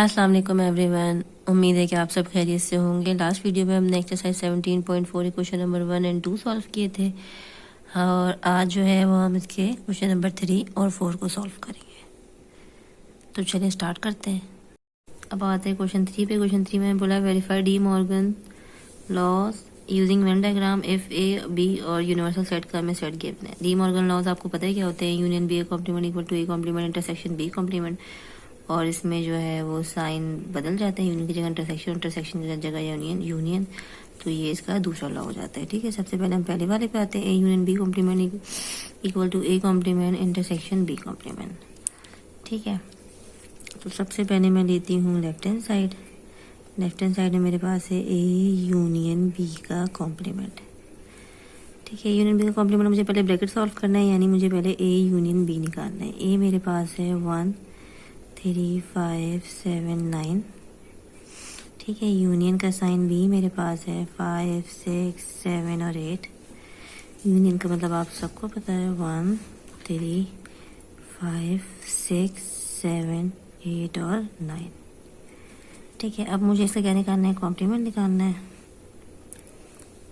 अस्सलाम वालेकुम एवरीवन। उम्मीद है कि आप सब खैरियत से होंगे। लास्ट वीडियो में हमने exercise 17.4 question number 1 and 2 solve किए थे और आज जो है वो हम इसके क्वेश्चन नंबर 3 और 4 को सॉल्व करेंगे। तो चलिए स्टार्ट करते हैं। अब आते हैं क्वेश्चन 3 पे। क्वेश्चन 3 में बोला verify De Morgan laws using Venn diagram if A B और यूनिवर्सल सेट का हमें सेट गिवन है। डी मॉर्गन लॉज आपको पता है क्या होते हैं? Union B A complement equal to A complement intersection B complement, और इसमें जो है वो साइन बदल जाते हैं, यूनियन की जगह इंटरसेक्शन, इंटरसेक्शन की जगह यूनियन, यूनियन। तो ये इसका दूसरा लॉ हो जाता है। ठीक है, सबसे पहले हम पहले वाले पे आते हैं। A union B complement equal to A complement intersection B complement. ठीक है, तो सबसे पहले मैं लेती हूँ left hand side. Left hand side में मेरे पास है ए यूनियन बी का कॉम्प्लीमेंट। ठीक है, यूनियन बी का कॉम्प्लीमेंट मुझे पहले ब्रैकेट सॉल्व करना है, यानी मुझे पहले ए यूनियन बी निकालना है। ए मेरे पास है 1 3 5 7 9। ठीक है, यूनियन का साइन बी मेरे पास है 5 6 7 और 8। यूनियन का मतलब आप सबको पता है 1 3 5 6 7 8 और 9। ठीक है, अब मुझे इसका क्या निकालना है? कॉम्प्लीमेंट निकालना है।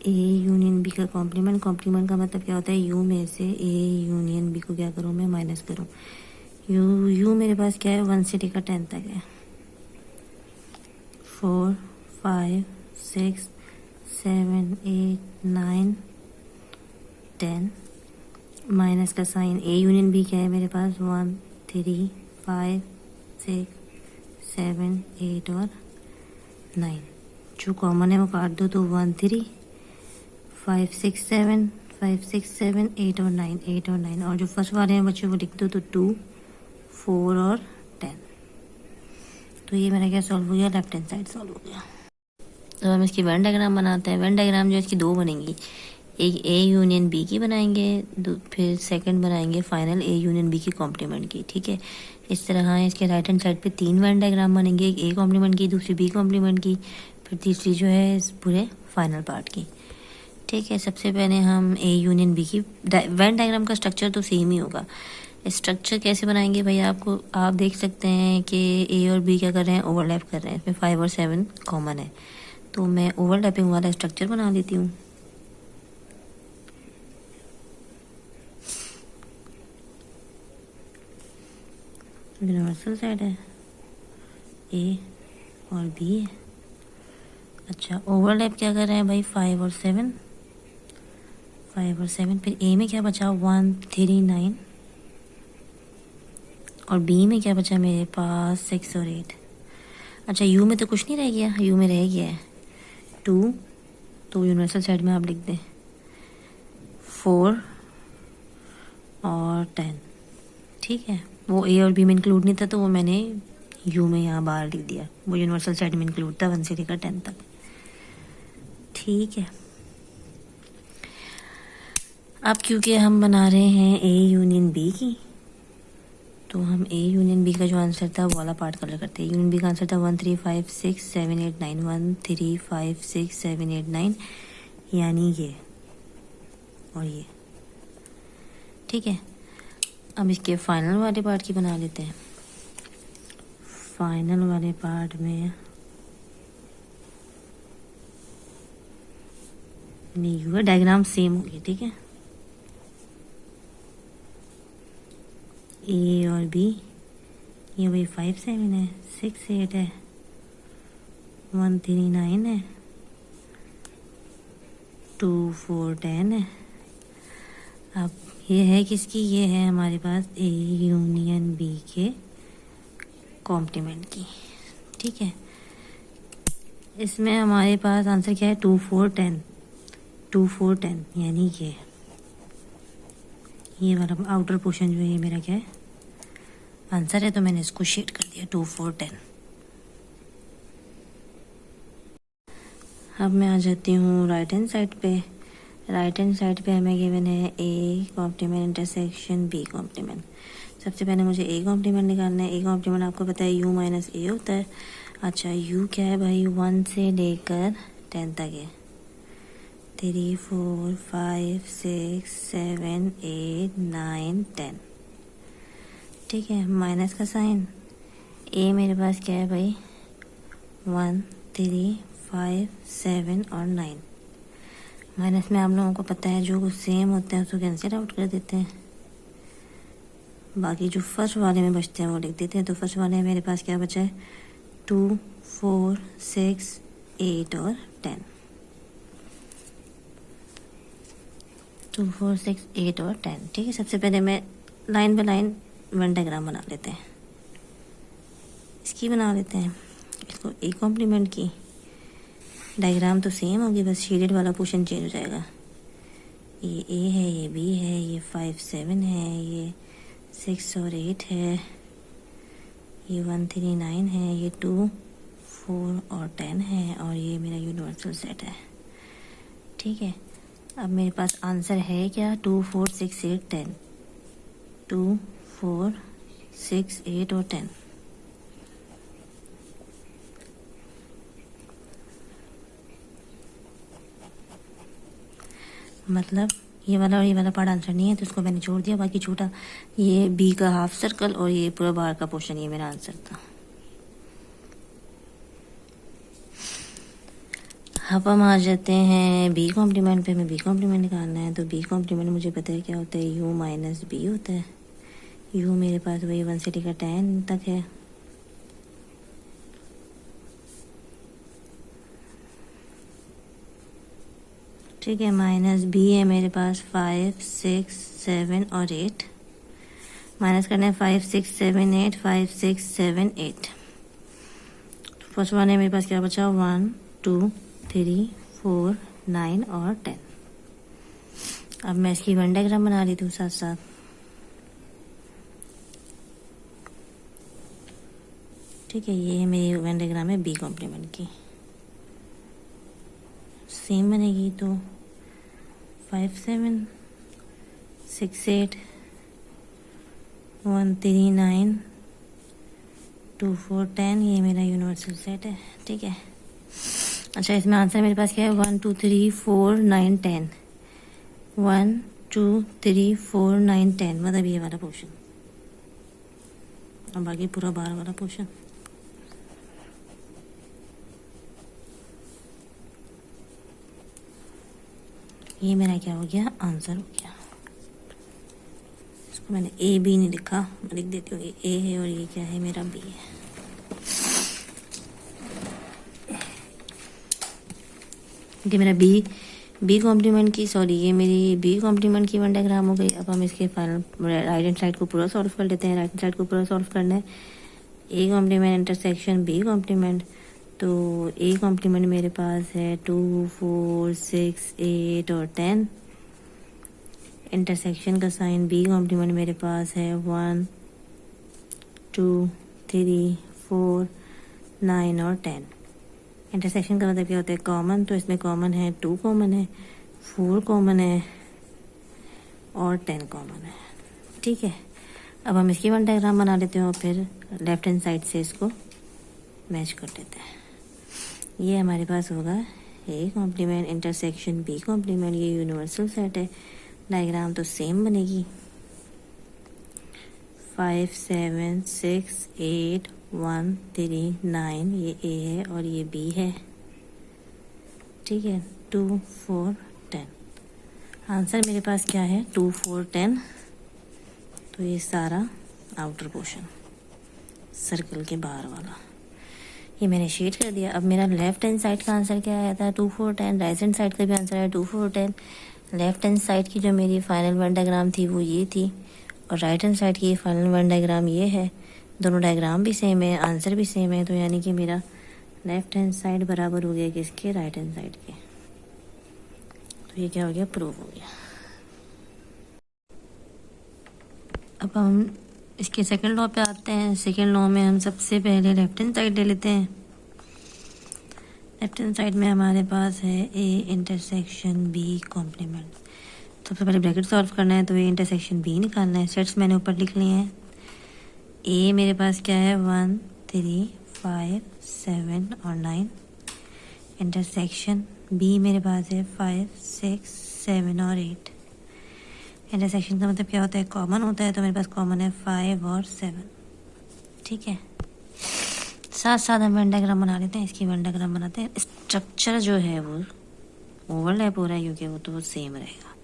ए यूनियन बी का कॉम्प्लीमेंट, कॉम्प्लीमेंट का मतलब क्या होता है? यू में से ए यूनियन बी को क्या करूँ मैं? माइनस करूँ। यू मेरे पास क्या है? 1 से लेकर 10 तक है। 4 5 6 7 8 9 10। माइनस का साइन ए यूनियन बी क्या है मेरे पास? 1 3 5 6 7 8 और 9। जो कॉमन है वो काट दो, तो 1 3 5 6 7 5 6 7 8 और 9 8 और 9, और जो फर्स्ट वाले हैं बच्चों वो लिख दो, तो 2 4 और 10। तो ये मेरा क्या सॉल्व हो गया? लेफ्ट हैंड साइड सॉल्व हो गया। तो हम इसकी वेन डायग्राम बनाते हैं। वेन डायग्राम जो इसकी दो बनेंगी, एक ए यूनियन बी की बनाएंगे, फिर सेकंड बनाएंगे फाइनल ए यूनियन बी की कॉम्प्लीमेंट की। ठीक है, इस तरह इसके राइट हैंड साइड पे 3 वेन डायग्राम बनेंगे, एक ए कॉम्प्लीमेंट की, दूसरी बी कॉम्प्लीमेंट की, फिर तीसरी जो है इस पूरे फाइनल पार्ट की। ठीक है, सबसे पहले हम ए यूनियन बी की वेन डायग्राम का स्ट्रक्चर तो सेम ही होगा। स्ट्रक्चर कैसे बनाएंगे भैया? आप देख सकते हैं कि ए और बी क्या कर रहे हैं? ओवरलैप कर रहे हैं। इसमें 5 और 7 कॉमन है, तो मैं ओवरलैपिंग वाला स्ट्रक्चर बना लेती हूँ। यूनिवर्सल साइड है, ए और बी है। अच्छा, ओवरलैप क्या कर रहे हैं भाई? 5 और 7, 5 और 7। फिर ए में क्या बचा? 1 3 9, और बी में क्या बचा मेरे पास? 6 और 8। अच्छा, यू में तो कुछ नहीं रह गया, यू में रह गया है 2, तो यूनिवर्सल साइड में आप लिख दें 4 और 10। ठीक है, वो ए और बी में इंक्लूड नहीं था, तो वो मैंने यू में यहाँ बाहर लिख दिया। वो यूनिवर्सल साइड में इंक्लूड था 1 से लेकर 10 तक। ठीक है, अब क्योंकि हम बना रहे हैं ए यूनियन बी की, तो हम ए यूनियन बी का जो आंसर था वो वाला पार्ट कलर करते हैं। यूनियन बी का आंसर था 1 3 5 6 7 8 9, 1 3 5 6 7 8 9, यानी ये और ये। ठीक है, अब इसके फाइनल वाले पार्ट की बना लेते हैं। फाइनल वाले पार्ट में नहीं हुआ, डायग्राम सेम होगी। ठीक है, ए और बी, ये वही 5 7 है, 6 8 है, 1 3 9 है, 2 4 10 है। अब ये है किसकी? ये है हमारे पास ए यूनियन बी के कॉम्प्लीमेंट की। ठीक है, इसमें हमारे पास आंसर क्या है? 2 4 10, 2 4 10, यानी ये वाला आउटर पोर्शन जो है ये मेरा क्या है? आंसर है, तो मैंने इसको शेड कर दिया 2 4 10। अब मैं आ जाती हूँ राइट हैंड साइड पे। राइट हैंड साइड पे हमें गिवन है A complement intersection B complement. सबसे पहले मुझे ए कॉम्प्लीमेंट निकालना है। ए कॉम्प्लीमेंट आपको पता है यू माइनस ए होता है। अच्छा, यू क्या है भाई? 1 से लेकर 10 तक है। 3 4 5 6 7 8 9 10। ठीक है, माइनस का साइन ए मेरे पास क्या है भाई, 1, 3, 5, 7 और 9। माइनस में आप लोगों को पता है जो सेम होते हैं उसको कैंसिल आउट कर देते हैं, बाकी जो फर्स्ट वाले में बचते हैं वो लिख देते हैं। तो फर्स्ट वाले में मेरे पास क्या बचा है, 2, 4, 6, 8 और 10। 2, 4, 6, 8 और 10। ठीक है, सबसे पहले मैं line by line one diagram बना लेते हैं। इसकी बना लेते हैं, इसको ए कॉम्प्लीमेंट की डायग्राम तो सेम होगी, बस शेडेड वाला पोर्शन चेंज हो जाएगा। ये ए है, ये बी है, ये 5, 7 है, ये 6 और 8 है, ये 1, 3, 9 है, ये 2, 4 और 10 है, और ये मेरा यूनिवर्सल सेट है। ठीक है, अब मेरे पास आंसर है क्या, 2, 4, 6, 8, 10। 2, 4, 6, 8 और 10। मतलब ये वाला और ये वाला पार्ट आंसर नहीं है, तो इसको मैंने छोड़ दिया। बाकी छोटा ये बी का हाफ सर्कल और ये पूरा बाहर का पोर्शन, ये मेरा आंसर था। अब हम आ जाते हैं बी कॉम्प्लीमेंट पे। हमें बी कॉम्प्लीमेंट निकालना है, तो बी कॉम्प्लीमेंट मुझे पता है क्या होता है, यू माइनस बी होता है। यू मेरे पास वही 1 से लेकर 10 तक है। ठीक है, माइनस बी है मेरे पास 5, 6, 7 और 8। माइनस करना है 5, 6, 7, 8, 5, 6, 7, 8। फर्स्ट वन है मेरे पास क्या बचा, 1, 2, 3, 4, 9 और 10। अब मैं इसकी वन डायग्राम बना लेती हूँ साथ साथ। ठीक है, ये मेरी वन डायग्राम है बी कॉम्प्लीमेंट की, सेम बनेगी। तो 5, 7, 6, 8, 1, 3, 9, 2, 4, 10, ये मेरा यूनिवर्सल सेट है। ठीक है, अच्छा इसमें आंसर मेरे पास क्या है, 1, 2, 3, 4, 9, 10। 1, 2, 3, 4, 9, 10, मतलब ये वाला पोर्शन, और बाकी पूरा बाहर वाला पोर्शन। ये मेरा क्या हो गया, आंसर हो गया। इसको मैंने ए बी नहीं लिखा, मैं लिख देती हूँ ये ए है और ये क्या है, मेरा बी है। ये मेरा बी कॉम्प्लीमेंट की, सॉरी ये मेरी बी कॉम्प्लीमेंट की वन डायग्राम हो गई। अब हम इसके फाइनल राइट हैंड साइड को पूरा सॉल्व कर लेते हैं। राइट हैंड साइड को पूरा सॉल्व करना है, A complement intersection B complement. तो ए कॉम्प्लीमेंट मेरे पास है 2, 4, 6, 8 और 10। इंटरसेक्शन का साइन बी कॉम्प्लीमेंट मेरे पास है 1, 2, 3, 4, 9 और 10। इंटरसेक्शन का मतलब क्या होता है, कॉमन। तो इसमें कॉमन है 2 कॉमन है, 4 कॉमन है और 10 कॉमन है। ठीक है, अब हम इसकी वन डायग्राम बना लेते हैं और फिर लेफ्ट हैंड साइड से इसको मैच कर देते हैं। ये हमारे पास होगा A complement intersection B complement, ये यूनिवर्सल सेट है। डायग्राम तो सेम बनेगी, 5, 7, 6, 8, 1, 3, 9, ये ए है और ये बी है। ठीक है, 2, 4, 10। आंसर मेरे पास क्या है, 2, 4, 10। तो ये सारा आउटर पोर्शन सर्कल के बाहर वाला ये मैंने शेड कर दिया। अब मेरा लेफ्ट हैंड साइड का आंसर क्या आया था, 2, 4, 10। राइट हैंड साइड का भी आंसर है 2, 4, 10। लेफ्ट हैंड साइड की जो मेरी फाइनल वन डायग्राम थी वो ये थी, और राइट हैंड साइड की फाइनल वन डायग्राम ये है। दोनों डायग्राम भी सेम है, आंसर भी सेम है, तो यानी कि मेरा लेफ्ट हैंड साइड बराबर हो गया किसके, राइट हैंड साइड के। तो ये क्या हो गया, प्रूव हो गया। अब हम इसके सेकंड लॉ पे आते हैं। सेकंड लॉ में हम सबसे पहले लेफ्ट हैंड साइड ले लेते हैं। लेफ्ट हैंड साइड में हमारे पास है ए इंटरसेक्शन बी कॉम्प्लीमेंट। सबसे पहले ब्रैकेट सॉल्व करना है, तो ए इंटरसेक्शन बी निकालना है। सेट्स मैंने ऊपर लिख लिए हैं। ए मेरे पास क्या है, 1, 3, 5, 7 और 9। इंटरसेक्शन बी मेरे पास है 5, 6, 7 और 8। इंटरसेक्शन का मतलब क्या होता है, कॉमन होता है, तो मेरे पास कॉमन है 5 और 7। ठीक है, साथ साथ हम वेन डायग्राम बना लेते हैं। इसकी वेन डायग्राम बनाते हैं। स्ट्रक्चर जो है वो ओवरलैप हो रहा है क्योंकि वो तो सेम रहेगा।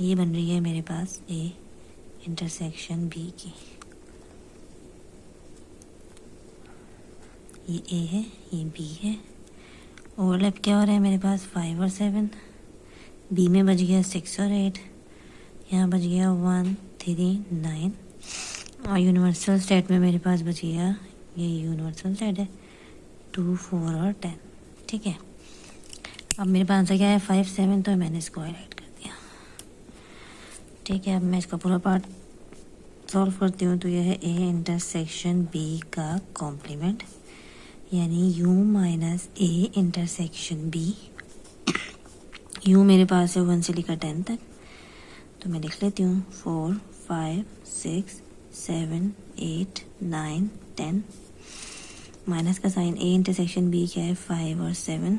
ये बन रही है मेरे पास ए इंटरसेक्शन बी की। ये ए है, ये बी है। ओवरलैप क्या हो रहा है मेरे पास 5 और 7। बी में बच गया 6 और 8। यहाँ बच गया 1 3 9 और यूनिवर्सल सेट में मेरे पास बच गया, ये यूनिवर्सल सेट है 2 4 और 10। ठीक है, अब मेरे पास आंसर क्या है 5 7, तो मैंने इसको हाईलाइट कर दिया। ठीक है, अब मैं इसका पूरा पार्ट सॉल्व करती हूँ। तो यह है ए इंटरसेक्शन बी का कॉम्प्लीमेंट, यानी u minus A intersection B. u मेरे पास है 1 से लेकर 10 तक, तो मैं लिख लेती हूँ 4 5 6 7 8 9 10। माइनस का साइन, ए इंटरसेक्शन बी क्या है 5 और 7।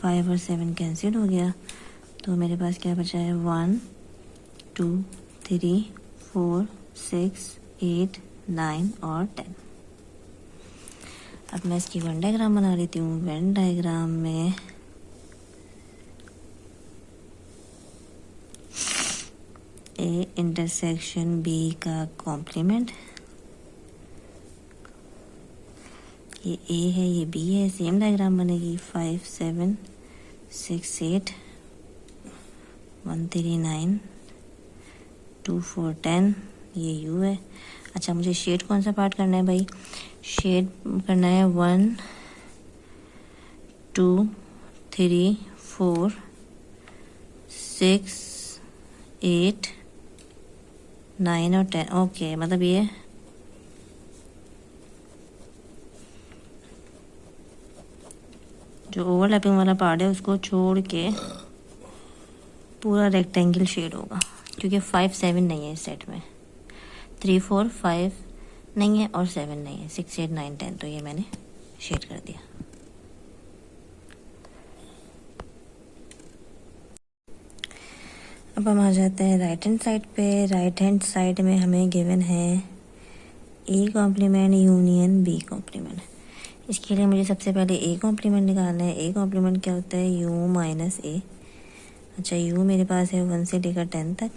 5 और 7 कैंसिल हो गया, तो मेरे पास क्या बचा है 1 2 3 4 6 8 9 और 10। अब मैं इसकी वेन डायग्राम बना लेती हूँ। वेन डायग्राम में ए इंटरसेक्शन बी का कॉम्प्लीमेंट, ये ए है ये बी है, सेम डायग्राम बनेगी 5 7 6 8 1 3 9 2 4 10। ये यू है। अच्छा, मुझे शेड कौन सा पार्ट करना है भाई? शेड करना है 1 2 3 4 6 8 9 और 10। ओके, मतलब ये जो ओवरलैपिंग वाला पार्ट है उसको छोड़ के पूरा रेक्टेंगल शेड होगा, क्योंकि 5 7 नहीं है इस सेट में, 3 4 5 नहीं है और 7 नहीं है, 6 8 9 10। तो ये मैंने शेड कर दिया। अब हम आ जाते हैं राइट हैंड साइड पे। राइट हैंड साइड में हमें गिवन है A complement union B complement. इसके लिए मुझे सबसे पहले ए कॉम्प्लीमेंट निकालना है। ए कॉम्प्लीमेंट क्या होता है? यू माइनस ए। अच्छा, यू मेरे पास है 1 से लेकर 10 तक,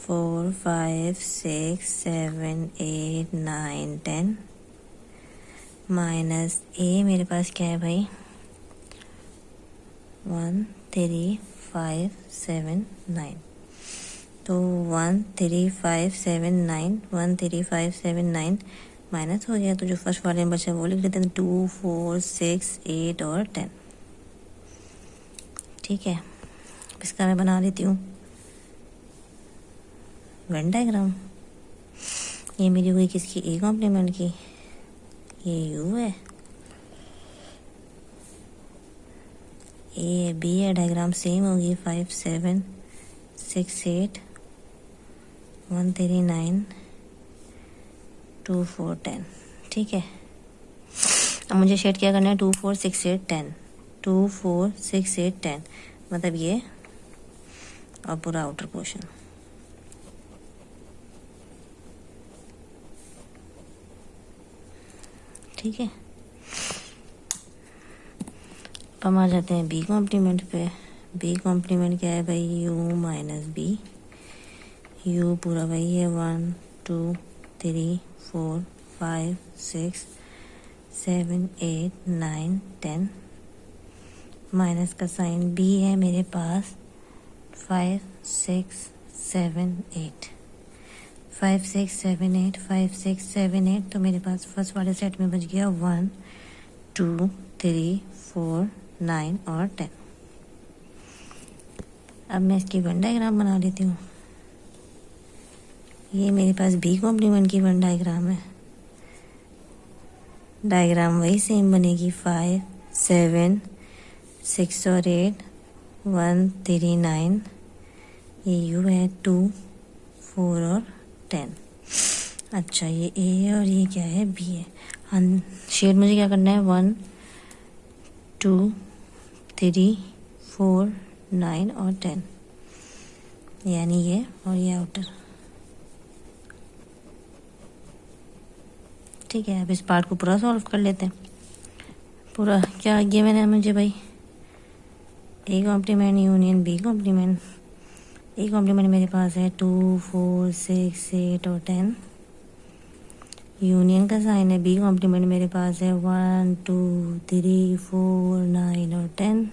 4 5 6 7 8 9 10 माइनस ए मेरे पास क्या है भाई 1 3 5 7 9। तो 1 3 5 7 9 1 3 5 7 9 माइनस हो गया, तो जो फर्स्ट वाले में बचा वो लिख लेते हैं 2 4 6 8 और 10। ठीक है, इसका मैं बना लेती हूँ वेन डायग्राम। ये मेरी हुई किसकी? ए कॉम्प्लीमेंट की। ये यू है, ए बी है, डायग्राम सेम होगी 5 7 6 8 1 3 9 2 4 10। ठीक है, अब मुझे शेड क्या करना है 2 4 6 8 10, 2 4 6 8 10, मतलब ये और पूरा आउटर पोर्शन। ठीक है, अब हम आ जाते हैं बी कॉम्प्लीमेंट पे। बी कॉम्प्लीमेंट क्या है भाई? You minus B. यू पूरा भाई है 1 2 3 4 5 6 7 8 9 10 माइनस का साइन, बी है मेरे पास 5 6 7 8 5 6 7 8 5 6 7 8। तो मेरे पास फर्स्ट वाले सेट में बच गया 1 2 3 4 9 और 10। अब मैं इसकी वेन डायग्राम बना लेती हूँ। ये मेरे पास बी कॉम्प्लीमेंट की वेन डायग्राम है। डायग्राम वही सेम बनेगी 5 7 6 और 8 1 3 9। ये यू है 2 4 और 10। अच्छा, ये ए है और ये क्या है? बी है। हाँ, शेड मुझे क्या करना है 1 2 3 4 9 और 10, यानी ये और ये आउटर। ठीक है, अब इस पार्ट को पूरा सॉल्व कर लेते हैं। पूरा क्या गिवन है मुझे भाई, A complement union B complement. A complement मेरे पास है 2 4 6 8 और 10। यूनियन का साइन है बी कॉम्प्लीमेंट मेरे पास है 1 2 3 4 9 और 10।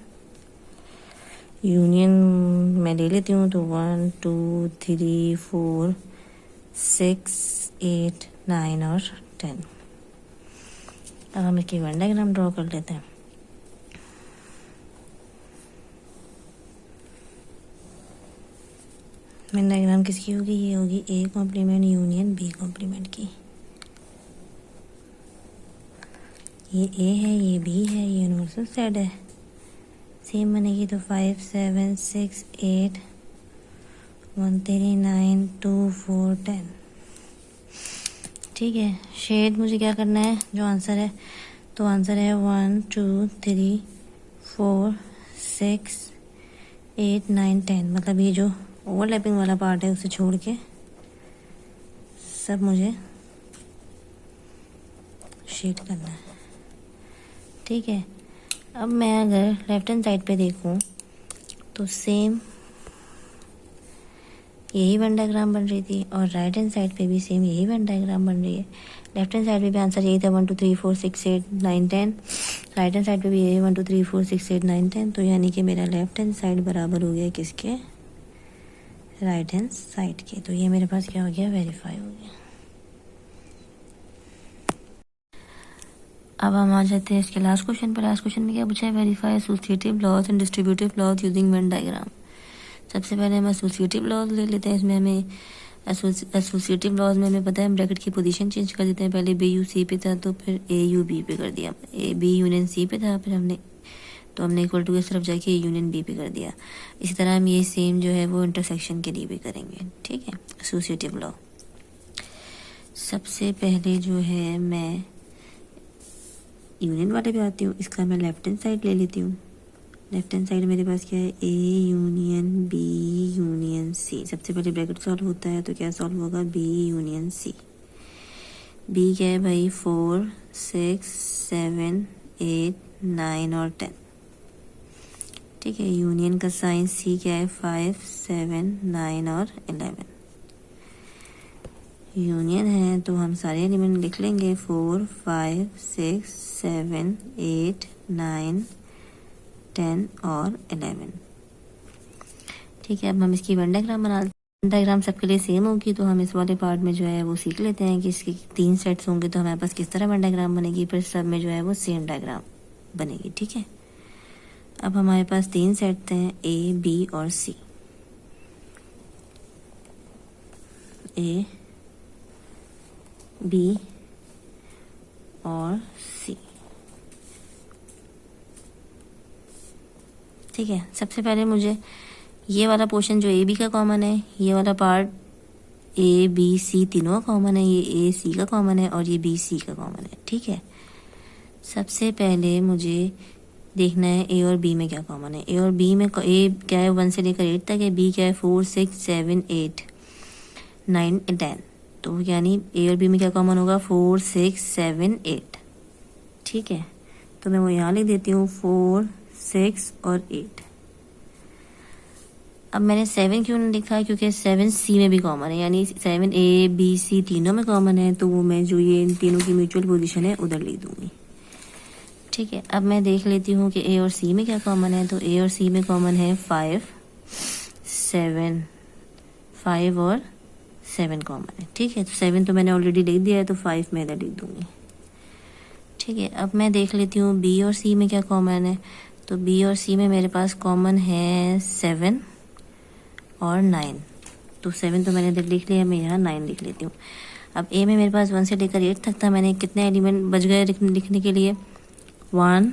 यूनियन मैं ले लेती हूँ तो 1 2 3 4 6 8 9 और 10। अब हम इसकी वेन डायग्राम ड्रॉ कर लेते हैं। वेन डायग्राम किसकी होगी, ये होगी A complement union B complement की। ये ए है, ये बी है, ये यूनिवर्सल सेट है, सेम बनेगी तो 5 7 6 8 1 3 9 2 4 10। ठीक है, शेड मुझे क्या करना है, जो आंसर है तो आंसर है 1 2 3 4 6 8 9 10। मतलब ये जो ओवरलैपिंग वाला पार्ट है उसे छोड़ के सब मुझे शेड करना है। ठीक है, अब मैं अगर लेफ्ट हैंड साइड पे देखूं तो सेम यही वेन डायग्राम बन रही थी और राइट हैंड साइड पे भी सेम यही वेन डायग्राम बन रही है। लेफ्ट हैंड साइड पे भी आंसर यही था 1 2 3 4 6 8 9 10। राइट हैंड साइड पे भी यही 1 2 3 4 6 8 9 10। तो यानी कि मेरा लेफ्ट हैंड साइड बराबर हो गया किसके, राइट हैंड साइड के। तो ये मेरे पास क्या हो गया, वेरीफाई हो गया। अब हम आ जाते हैं इसके लास्ट क्वेश्चन पर। लास्ट क्वेश्चन में क्या पूछा है, verify associative laws and distributive laws using Venn diagram. सबसे पहले हम एसोसिएटिव लॉज ले लेते हैं। इसमें हमें एसोसिएटिव लॉज में हमें पता है हम ब्रैकेट की पोजीशन चेंज कर देते हैं। पहले बी यू सी पे था तो फिर ए यू बी पे कर दिया, ए बी यूनियन सी पे था, फिर हमने इक्वल टू की तरफ जाके ए यूनियन बी पे कर दिया। इसी तरह हम ये सेम जो है वो इंटरसेक्शन के लिए भी करेंगे। ठीक है, एसोसिएटिव लॉ। सबसे पहले जो है मैं यूनियन वाले पे आती हूँ। इसका मैं लेफ्ट हैंड साइड ले लेती हूँ। लेफ्ट हैंड साइड मेरे पास क्या है, A union B union C. सबसे पहले ब्रैकेट सॉल्व होता है तो क्या सॉल्व होगा, बी यूनियन सी। बी क्या है भाई, 4 6 7 8 9 और 10। ठीक है, यूनियन का साइन सी क्या है, 5 7 9 और 11। यूनियन है तो हम सारे एलिमेंट लिख लेंगे, 4 5 6 7 8 9 10 और 11। ठीक है, अब हम इसकी वेन डायग्राम बना लेते हैं। डायग्राम सबके लिए सेम होगी तो हम इस वाले पार्ट में जो है वो सीख लेते हैं कि इसके 3 सेट्स होंगे तो हमारे पास किस तरह वेन डायग्राम बनेगी। फिर सब में जो है वो सेम डायग्राम बनेगी। ठीक है, अब हमारे पास 3 सेट हैं, ए बी और सी। ए बी और सी। ठीक है, सबसे पहले मुझे ये वाला पोर्शन जो ए बी का कॉमन है, ये वाला पार्ट ए बी सी तीनों का कॉमन है, ये ए सी का कॉमन है और ये बी सी का कॉमन है। ठीक है, सबसे पहले मुझे देखना है ए और बी में क्या कॉमन है। ए और बी में ए क्या है 1 से लेकर 8 तक है, बी क्या है 4 6 7 8 9 10। तो यानी ए और बी में क्या कॉमन होगा, 4 6 7 8। ठीक है, तो मैं वो यहाँ लिख देती हूँ 4 6 और 8। अब मैंने 7 क्यों नहीं लिखा है, क्योंकि 7 सी में भी कॉमन है, यानी 7 ए बी सी तीनों में कॉमन है। तो वो मैं जो ये इन तीनों की म्यूचुअल पोजीशन है उधर लिख दूंगी। ठीक है, अब मैं देख लेती हूँ कि ए और सी में क्या कॉमन है। तो ए और सी में कॉमन है 5 7 5 और 7 कॉमन है। ठीक है, तो 7 तो मैंने ऑलरेडी लिख दिया है तो 5 मैं इधर लिख दूंगी। ठीक है, अब मैं देख लेती हूँ बी और सी में क्या कॉमन है। तो बी और सी में मेरे पास कॉमन है 7 और 9। तो 7 तो मैंने इधर लिख लिया, मैं यहाँ 9 लिख लेती हूँ। अब ए में मेरे पास 1 से लेकर 8 तक था, मैंने कितने एलिमेंट बच गए लिखने के लिए, 1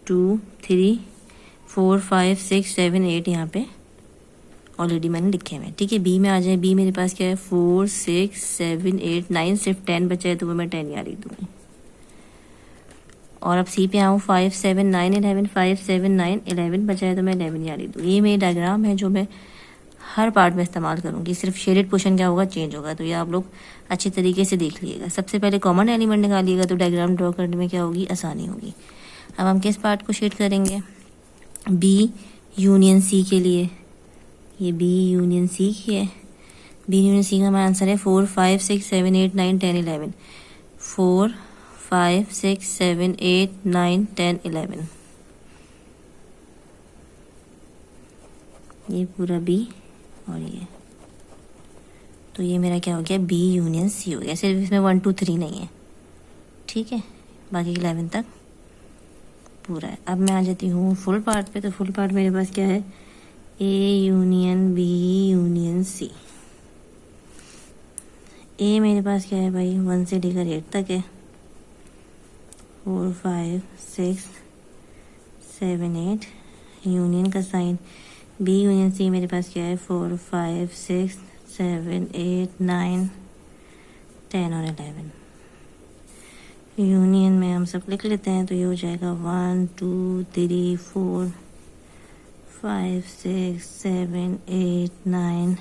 2 3 4 5 6 7 8 यहाँ पे ऑलरेडी मैंने लिखे हुए हैं। ठीक है, बी में आ जाए। बी मेरे पास क्या है 4 6 7 8 9, सिर्फ 10 बचा है तो वो मैं 10 यहाँ लिख दूँगी। और अब सी पे आऊँ, 5 7 9 11 5 7 9 11 बचा है तो मैं 11 यहाँ लिख दूँ। ये मेरी डायग्राम है जो मैं हर पार्ट में इस्तेमाल करूँगी, सिर्फ शेडेड पोर्शन क्या होगा, चेंज होगा। तो ये आप लोग अच्छे तरीके से देख लीजिएगा। सबसे पहले कॉमन एलिमेंट निकालिएगा तो डायग्राम ड्रॉ करने में क्या होगी, आसानी होगी। अब हम किस पार्ट को शेड करेंगे, बी यूनियन सी के लिए। ये बी यूनियन सी की है। बी यूनियन सी का हमारा आंसर है 4 5 6 7 8 9 10 11। 4 5 6 7 8 9 10 11। ये पूरा बी और ये, तो ये मेरा क्या हो गया, बी यूनियन सी हो गया। सिर्फ इसमें 1 2 3 नहीं है, ठीक है, बाकी 11 तक पूरा है। अब मैं आ जाती हूँ फुल पार्ट पे। तो फुल पार्ट मेरे पास क्या है, A union B union C. A मेरे पास क्या है भाई, 1 से लेकर 8 तक है। 4 5 6 7 8 यूनियन का साइन। बी यूनियन सी मेरे पास क्या है, 4 5 6 7 8 9 10 और 11। यूनियन में हम सब लिख लेते हैं, तो ये हो जाएगा 1 2 3 4 5 6 7 8 9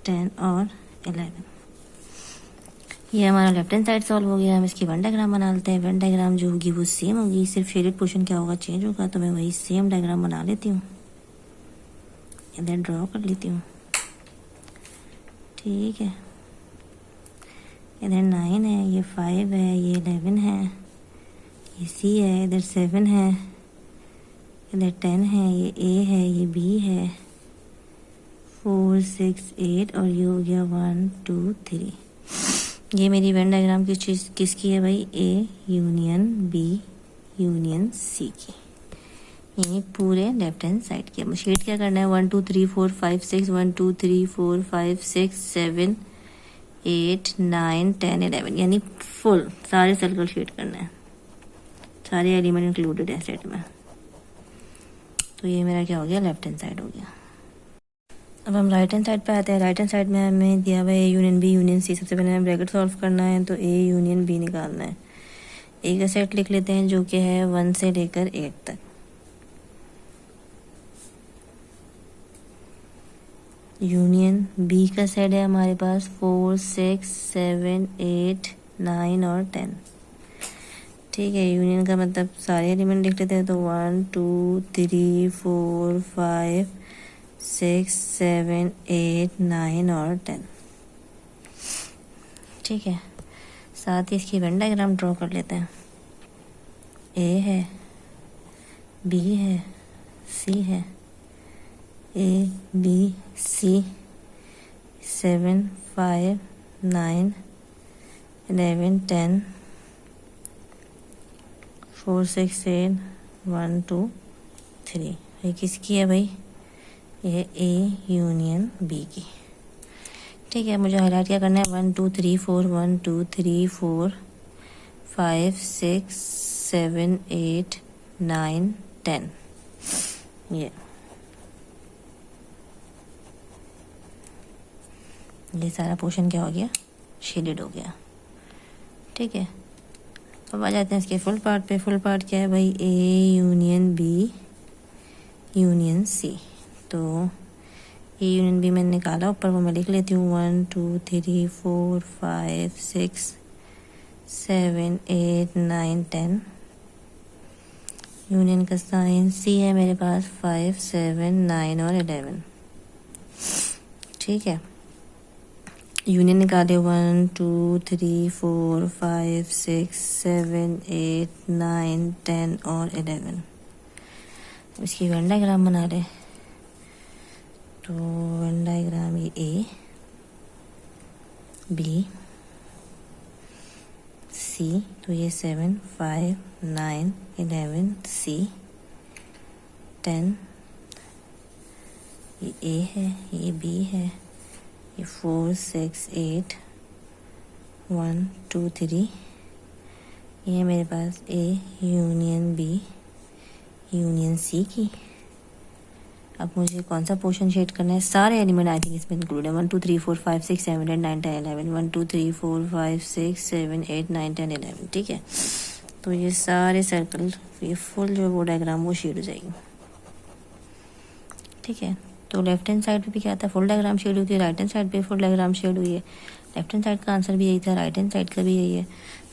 10 और 11। ये हमारा लेफ्ट हैंड साइड सॉल्व हो गया। हम इसकी वन डायग्राम बना लेते हैं। वन डायग्राम जो होगी वो सेम होगी, सिर्फ शेडेड पोर्शन क्या होगा, चेंज होगा। तो मैं वही सेम डायग्राम बना लेती हूँ, इधर ड्रॉ कर लेती हूँ, ठीक है। इधर 9 है, ये 5 है, ये 11 है, ये सी है, इधर 7 है, इधर 10 है, ये ए है, ये बी है, 4 6 8 और ये हो गया 1 2 3। ये मेरी वेन डायग्राम किस चीज़ किसकी है भाई, A union B union C की, ये पूरे लेफ्ट हैंड साइड की। अब शेड क्या करना है, 1 2 3 4 5 6 1 2 3 4 5 6 7 8 9 10 11, यानी फुल सारे सर्कल शेड करना है, सारे एलिमेंट इंक्लूडेड है सेट में। तो ये मेरा क्या हो गया, लेफ्ट हैंड साइड हो गया। अब हम राइट हैंड साइड पे आते हैं। राइट हैंड साइड में हमें दिया हुआ है A union B union C. सबसे पहले हमें ब्रैकेट सॉल्व करना है, तो ए यूनियन बी निकालना है। ए का सेट लिख लेते हैं जो कि है 1 से लेकर 8 तक। यूनियन बी का सेट है हमारे पास 4 6 7 8 9 और 10, ठीक है। यूनियन का मतलब सारे एलिमेंट लिख लेते हैं, तो 1 2 3 4 5 6 7 8 9 और 10, ठीक है। साथ ही इसकी वेन डायग्राम ड्रॉ कर लेते हैं। ए है, बी है, सी है, ए बी सी, 7 5 9 11 10 4 6 8 1 2 3। ये किसकी है भाई, ये ए यूनियन बी की, ठीक है। मुझे हाईलाइट क्या करना है, 1 2 3 4 1 2 3 4 5 6 7 8 9 10। ये सारा पोर्शन क्या हो गया, शेडेड हो गया, ठीक है। अब आ जाते हैं इसके फुल पार्ट पे। फुल पार्ट क्या है भाई, A union B union C. तो ए यूनियन बी मैंने निकाला, ऊपर वो मैं लिख लेती हूँ 1 2 3 4 5 6 7 8 9 10। यूनियन का साइन सी है मेरे पास 5 7 9 और 11, ठीक है। यूनियन निकाले 1 2 3 4 5 6 7 8 9 10 और 11। इसकी वेन डायग्राम बना ले। तो वेन डायग्राम ये ए बी सी, तो ये 7 5 9 11 सी 10, ये ए है, ये बी है, ये 4 6 8 1 2 3। ये मेरे पास A union B union C की। अब मुझे कौन सा पोर्शन शेड करना है, सारे एलिमेंट आई थिंक इसमें इंक्लूड है। 1 2 3 4 5 6 7 8 9 10 11 1 2 3 4 5 6 7 8 9 10 11, ठीक है। तो ये सारे सर्कल, ये फुल जो वो डायग्राम वो शेड हो जाएगी, ठीक है। तो लेफ्ट हैंड साइड पे भी क्या था, फुल डायग्राम शेड हुई थी, राइट हैंड साइड पे फुल डायग्राम शेड हुई है। लेफ्ट हैंड साइड का आंसर भी यही था, राइट हैंड साइड का भी यही है।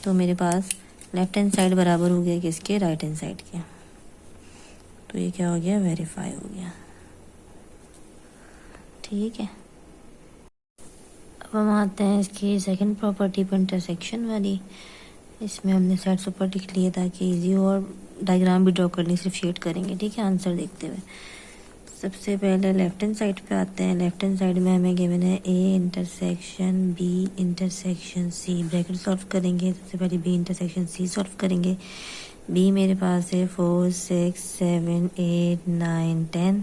तो मेरे पास लेफ्ट हैंड साइड बराबर हो गया किसके, राइट हैंड साइड के। तो ये क्या हो गया, वेरीफाई हो गया। ठीक है, अब हम आते हैं इसकी सेकंड प्रॉपर्टी पर, इंटरसेक्शन वाली। इसमें हमने सेट सुपर लिख लिया ताकि इजी हो और डायग्राम भी ड्रॉ करनी, सिर्फ शेड करेंगे। ठीक है, आंसर देखते हुए सबसे पहले लेफ्ट हैंड साइड पे आते हैं। लेफ्ट हैंड साइड में हमें गिवन है A intersection B intersection C. Bracket solve करेंगे, सबसे पहले बी इंटरसेक्शन सी सॉल्व करेंगे। बी मेरे पास है 4 6 7 8 9 10।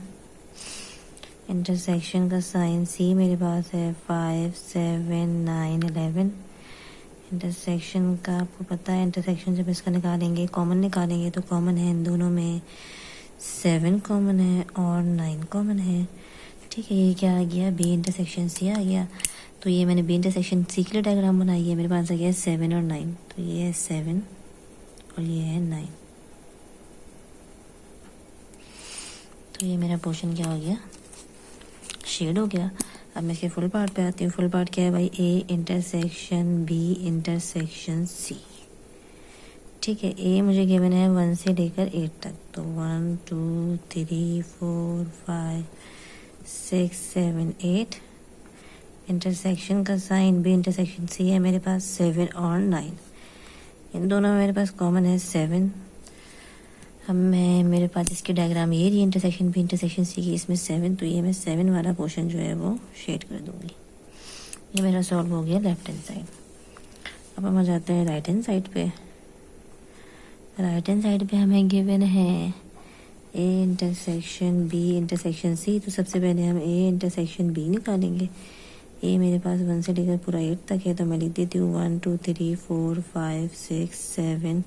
इंटरसेक्शन का साइन सी मेरे पास है 5 7 9 11। इंटरसेक्शन का आपको पता है, इंटरसेक्शन जब इसका निकालेंगे, कॉमन निकालेंगे, तो कॉमन है इन दोनों में 7 कॉमन है और 9 कॉमन है। ठीक है, ये क्या आ गया, बी इंटरसेक्शन सी आ गया। तो ये मैंने बी इंटरसेक्शन सी के लिए डायग्राम बनाई है। मेरे पास आ गया 7 और 9। तो ये है 7 और ये है 9। तो ये मेरा पोर्शन क्या हो गया, शेड हो गया। अब मैं इसके फुल पार्ट पे आती हूँ। फुल पार्ट क्या है भाई, A intersection B intersection C. ठीक है, ए मुझे गिवन है 1 से लेकर 8 तक। तो 1 2 3 4 5 6 7 8। इंटरसेक्शन का साइन बी इंटरसेक्शन सी है मेरे पास 7 और 9। इन दोनों में मेरे पास कॉमन है 7। अब मैं, मेरे पास इसकी डायग्राम ये रही इंटरसेक्शन बी इंटरसेक्शन सी की, इसमें 7। तो ये मैं 7 वाला पोर्शन जो है वो शेड कर दूंगी। ये मेरा सॉल्व हो गया लेफ्ट हैंड साइड। अब हम आ जाते हैं राइट हैंड साइड पे। राइट हैंड साइड पे हमें गिवन है A intersection B intersection C. तो सबसे पहले हम ए इंटरसेक्शन बी निकालेंगे। ए मेरे पास 1 से लेकर पूरा 8 तक है, तो मैं लिख देती हूँ 1 2 3 4 5 6 7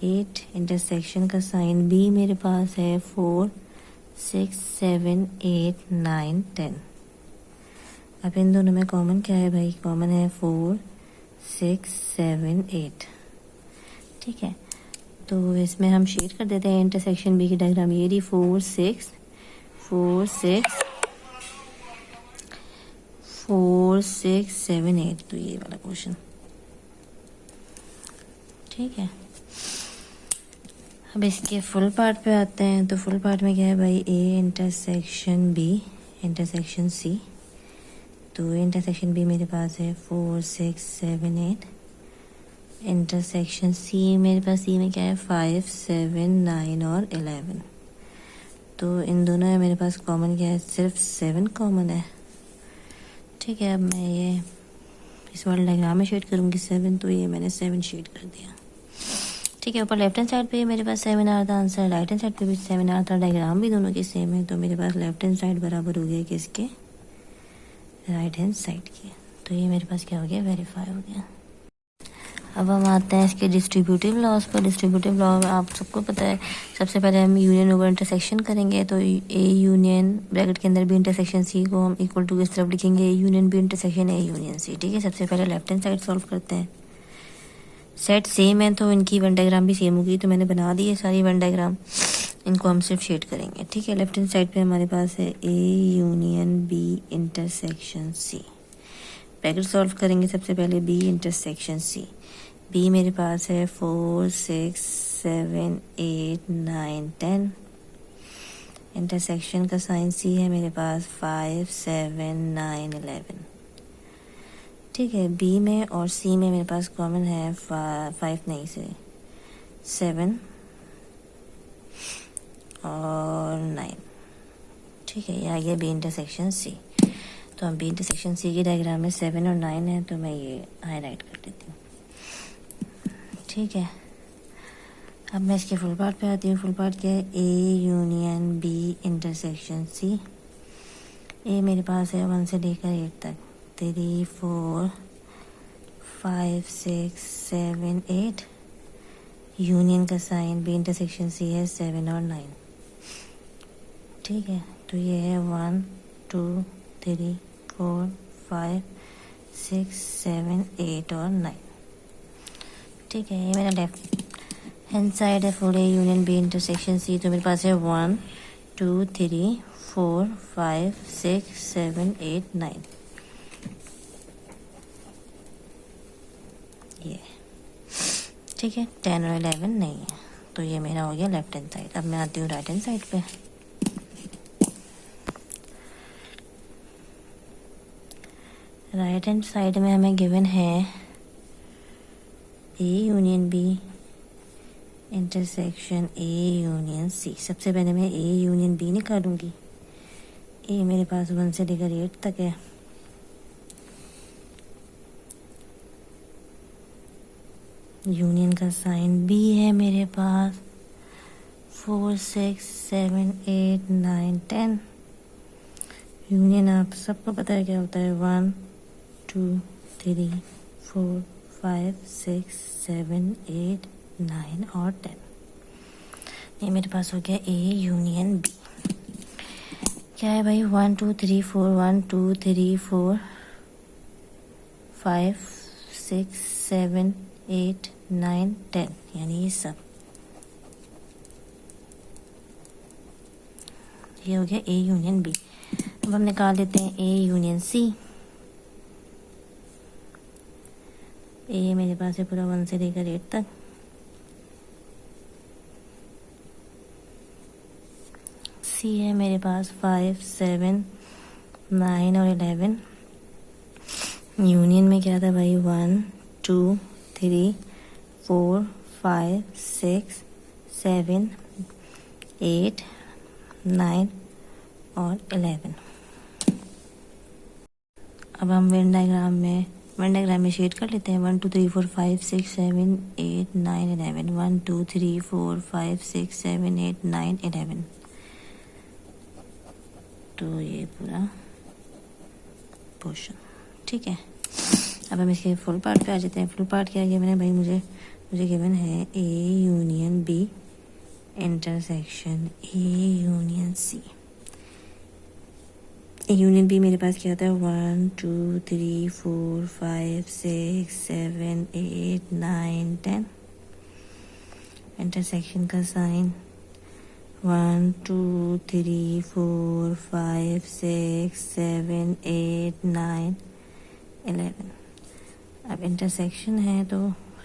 8। इंटरसेक्शन का साइन बी मेरे पास है 4 6 7 8 9 10। अब इन दोनों में कॉमन क्या है भाई, कॉमन है 4 6 7 8। ठीक है, तो इसमें हम शेड कर देते हैं इंटरसेक्शन बी की डायग्राम। ये रही 4 6 4 6 4 6 7 8। तो ये वाला क्वेश्चन। ठीक है, अब इसके फुल पार्ट पे आते हैं। तो फुल पार्ट में क्या है भाई, A intersection B intersection C. तो इंटरसेक्शन बी मेरे पास है 4 6 7 8। इंटरसेक्शन सी मेरे पास, सी में क्या है 5 7 9 और 11। तो इन दोनों में मेरे पास कॉमन क्या है, सिर्फ 7 कॉमन है। ठीक है, अब मैं ये इस वाले डायग्राम में शेड करूँगी 7। तो ये मैंने 7 शेड कर दिया। ठीक है, ऊपर लेफ्ट हैंड साइड पे मेरे पास 7 आ रहा था आंसर, राइट हैंड साइड पे भी 7 आ रहा था। डायग्राम भी दोनों के सेम है। तो मेरे पास लेफ्ट हैंड साइड बराबर हो गया किसके, राइट हैंड साइड के। तो ये मेरे पास क्या हो गया, वेरीफाई हो गया। अब हम आते हैं इसके डिस्ट्रीब्यूटिव लॉस पर। डिस्ट्रीब्यूटिव लॉ में आप सबको पता है, सबसे पहले हम यूनियन ओवर इंटरसेक्शन करेंगे। तो ए यूनियन ब्रैकेट के अंदर बी इंटरसेक्शन सी को हम इक्वल टू इस तरफ लिखेंगे, A union B intersection A union C. ठीक है, सबसे पहले लेफ्ट हैंड साइड सॉल्व करते हैं। सेट सेम है तो इनकी वन डायग्राम भी सेम होगी। तो मैंने बना दी है सारी वन डायग्राम, इनको हम सिर्फ शेड करेंगे। ठीक है, लेफ्ट हैंड साइड पे हमारे पास है A union B intersection C. Bracket solve करेंगे, सबसे पहले बी इंटरसेक्शन सी। बी मेरे पास है 4 6 7 8 9 10। इंटरसेक्शन का साइन सी है मेरे पास 5 7 9 11। ठीक है, बी में और सी में मेरे पास कॉमन है 5 नहीं से 7 और 9। ठीक है, ये आ गया बी इंटरसेक्शन सी। तो हम बी इंटरसेक्शन सी की डायग्राम में 7 और 9 है, तो मैं ये हाईलाइट कर देती हूँ। ठीक है, अब मैं इसके फुल पार्ट पे आती हूँ। फुल पार्ट क्या है, A union B intersection C. A मेरे पास है 1 से लेकर 8 तक, 3 4 5 6 7 8। यूनियन का साइन बी इंटरसेक्शन सी है 7 और 9। ठीक है, तो ये है 1 2 3 4 5 6 7 8 और 9। ठीक है, ये मेरा लेफ्ट हैंड साइड है full A union B intersection C. तो मेरे पास है 1 2 3 4 5 6 7 8 9, ये ठीक है। 10 और 11 नहीं है, तो ये मेरा हो गया लेफ्ट हैंड साइड। अब मैं आती हूँ राइट हैंड साइड पे। राइट हैंड साइड में हमें गिवन है A union B intersection A union C. सबसे पहले मैं ए यूनियन बी निकालूंगी। ए मेरे पास 1 से लेकर 8 तक है। यूनियन का साइन बी है मेरे पास। 4 6 7 8 9 10। यूनियन आप सबको पता है क्या होता है, 1 2 3 4 5 6 7 8 9 और 10। ये मेरे पास हो गया ए यूनियन बी। क्या है भाई, 1 2 3 4 1 2 3 4 5 6 7 8 9 10, यानी ये सब। ये हो गया ए यूनियन बी। अब हम निकाल लेते हैं ए यूनियन सी। ए मेरे पास है पूरा 1 से लेकर 8 तक। सी है मेरे पास 5 7 9 और 11। यूनियन में क्या था भाई, 1 2 3 4 5 6 7 8 9 और 11। अब हम वेन डायग्राम में शेड कर लेते हैं। 1 2 3 4 5 6 7 8 9 11। 1 2 3 4 5 6 7 8 9 11। तो ये पूरा पोर्शन ठीक है। अब हम इसके फुल पार्ट पे आ जाते हैं। फुल पार्ट क्या गिवन है भाई, मुझे गिवन है A union B intersection A union C. A union B मेरे पास क्या होता है, 1 2 3 4 5 6 7 8 9 10। इंटरसेक्शन का साइन 1 2 3 4 5 6 7 8 9 11। अब इंटरसेक्शन है तो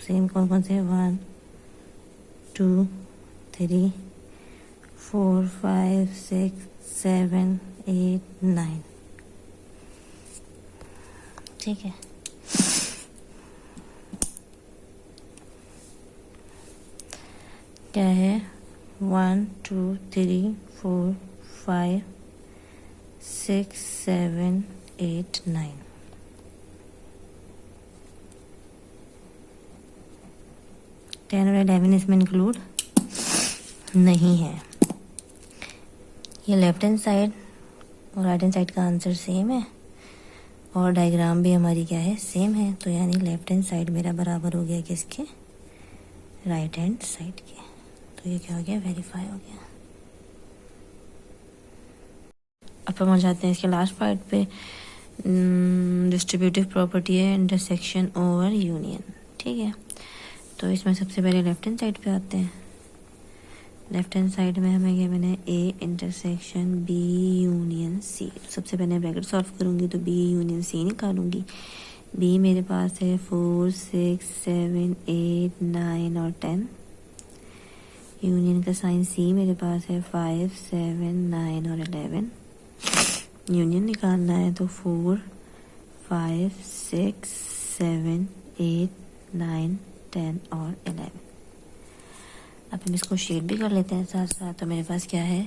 सेम कौन कौन से, 1 2 3 4 5 6 7 8 9, ठीक है। क्या है, 1 2 3 4 5 6 7 8 9। टेन और 11 इसमें इंक्लूड नहीं है। ये लेफ्ट हैंड साइड और राइट हैंड साइड का आंसर सेम है और डायग्राम भी हमारी क्या है, सेम है। तो यानी लेफ्ट हैंड साइड मेरा बराबर हो गया किसके, राइट हैंड साइड के। तो ये क्या हो गया, वेरीफाई हो गया। अब हम आ जाते हैं इसके लास्ट पार्ट पे। डिस्ट्रीब्यूटिव प्रॉपर्टी है इंटरसेक्शन ओवर यूनियन, ठीक है। तो इसमें सबसे पहले लेफ्ट हैंड साइड पे आते हैं। लेफ्ट हैंड साइड में हमें ये मैंने A intersection B union C. सबसे पहले ब्रैकेट सॉल्व करूँगी तो बी यूनियन सी निकालूंगी। बी मेरे पास है 4 6 7 8 9 और 10। यूनियन का साइन सी मेरे पास है 5 7 9 और 11। यूनियन निकालना है तो 4 5 6 7 8 9 10 और 11। अब हम इसको शेड भी कर लेते हैं साथ साथ। तो मेरे पास क्या है,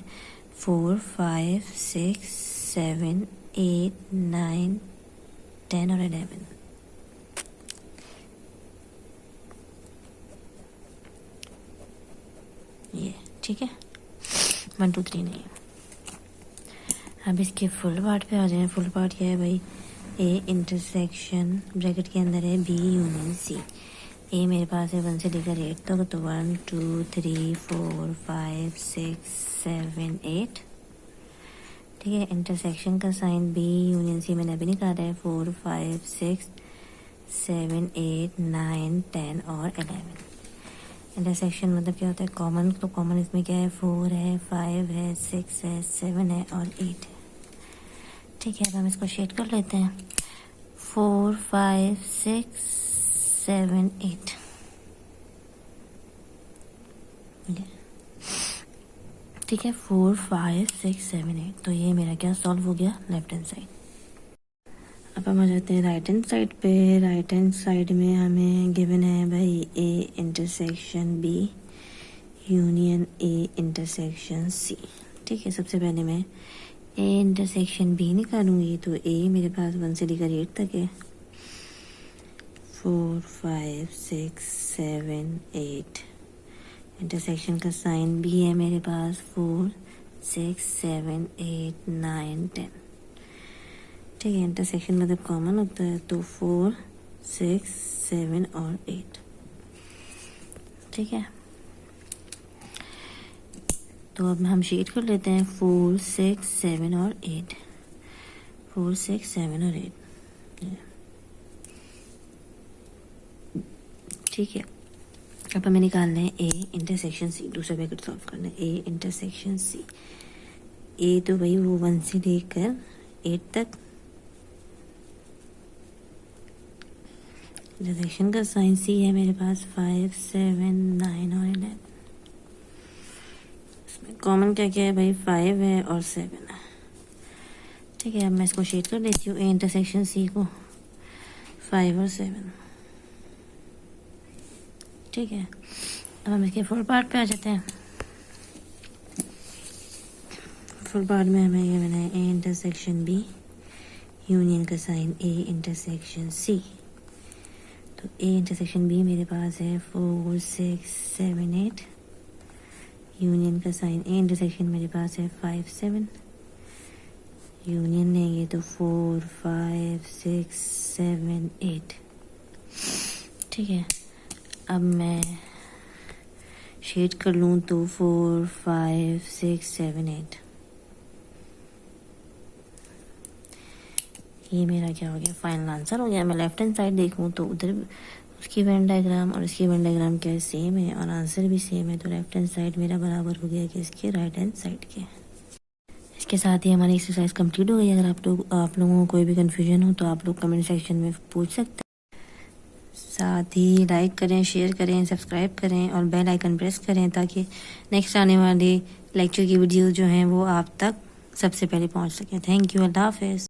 4 5 6 7 8 9 10 और 11। ये ठीक है, 1 2 3 नहीं। अब इसके फुल पार्ट पे आ जाए। फुल पार्ट क्या है भाई, ए इंटरसेक्शन ब्रैकेट के अंदर है बी यूनियन सी। ए मेरे पास है 1 से लेकर 8 तक। तो 1 2 3 4 5 6 7 8, ठीक है। इंटरसेक्शन का साइन बी यूनियन सी मैंने अभी निकाला है, 4 5 6 7 8 9 10 और 11। इंटरसेक्शन मतलब क्या होता है, कॉमन। तो कॉमन इसमें क्या है, 4 है, 5 है, 6 है, 7 है और 8 है। ठीक है, अब हम इसको शेड कर लेते हैं। 4 5 6 7 8। ठीक है, 4 5 6 7 8। तो ये मेरा क्या सॉल्व हो गया लेफ्ट हैंड साइड। अब हम आ जाते हैं राइट हैंड साइड पे। राइट हैंड साइड में हमें गिवन है भाई A intersection B union A intersection C. ठीक है, सबसे पहले मैं ए इंटरसेक्शन बी निकालूंगी। तो ए मेरे पास 1 से लेकर 8 तक है। 4 5 6 7 8। इंटरसेक्शन का साइन भी है मेरे पास। 4 6 7 8 9 10। ठीक है, इंटरसेक्शन मतलब कॉमन होता है, तो 4 6 7 और 8। ठीक है, तो अब हम शेड कर लेते हैं 4 6 7 और 8। 4 6 7 और 8। ठीक है, अब हमें निकालना है ए इंटरसेक्शन सी। दूसरा ब्रैकेट सॉल्व करना है। A intersection C. ए तो भाई वो 1 से लेकर 8 तक। इंटरसेक्शन का साइन सी है मेरे पास। 5 7 9 और 11। इसमें कॉमन क्या क्या है भाई, 5 है और 7 है। ठीक है, अब मैं इसको शेड कर देती हूँ ए इंटरसेक्शन सी को। 5 और 7। ठीक है, अब हम इसके फुल पार्ट पे आ जाते हैं। फुल पार्ट में हमें ये बना है ए इंटरसेक्शन बी यूनियन का साइन ए इंटरसेक्शन सी। तो ए इंटरसेक्शन बी मेरे पास है 4 6 7 8। यूनियन का साइन ए इंटरसेक्शन मेरे पास है 5 7। यूनियन लेंगे तो 4 5 6 7 8। ठीक है, अब मैं शेड कर लूँ तो 4 5 6 7 8। ये मेरा क्या हो गया, फाइनल आंसर हो गया। मैं लेफ्ट हैंड साइड देखूँ तो उधर उसकी वेन डायग्राम और इसकी वेन डायग्राम क्या है, सेम है और आंसर भी सेम है। तो लेफ्ट हैंड साइड मेरा बराबर हो गया कि इसके राइट हैंड साइड के। इसके साथ ही हमारी एक्सरसाइज कंप्लीट हो गई। अगर आप लोगों को कोई भी कन्फ्यूजन हो तो आप लोग कमेंट सेक्शन में पूछ सकते हैं। साथ ही लाइक करें, शेयर करें, सब्सक्राइब करें और बेल आइकन प्रेस करें ताकि नेक्स्ट आने वाले लेक्चर की वीडियो जो हैं वो आप तक सबसे पहले पहुंच सकें। थैंक यू, अल्लाह हाफिज़।